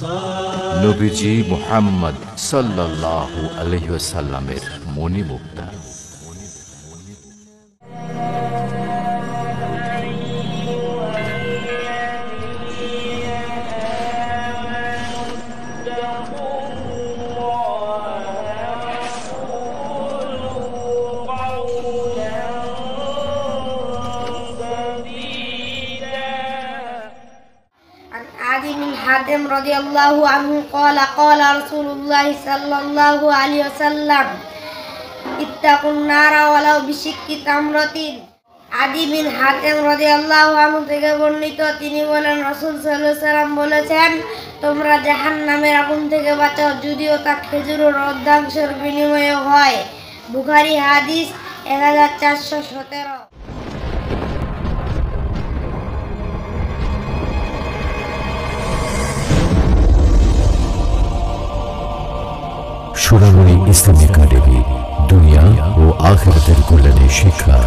নবীজি মুহাম্মদ সাল্লাল্লাহু আলাইহি ওয়াসাল্লামের মণিমুক্তা। عدي بن حاتم رضي الله عنه قال قال رسول الله صلى الله عليه وسلم اتقوا النار ولو بشق تمرة। আদি বিন হাতেম রাদিয়াল্লাহু আনহু থেকে বর্ণিত, তিনি বলেন রাসূল সাল্লাল্লাহু আলাইহি ওয়াসাল্লাম বলেছেন, তোমরা জাহান্নামের আগুন থেকে বাঁচাও যদিও তা খেজুরের অর্ধাংশের বিনিময়ে হয়। বুখারী হাদিস 1417। সোনামণি ইসলামিক একাডেমি, দুনিয়া ও আখিরাতের কল্যাণে শিক্ষা।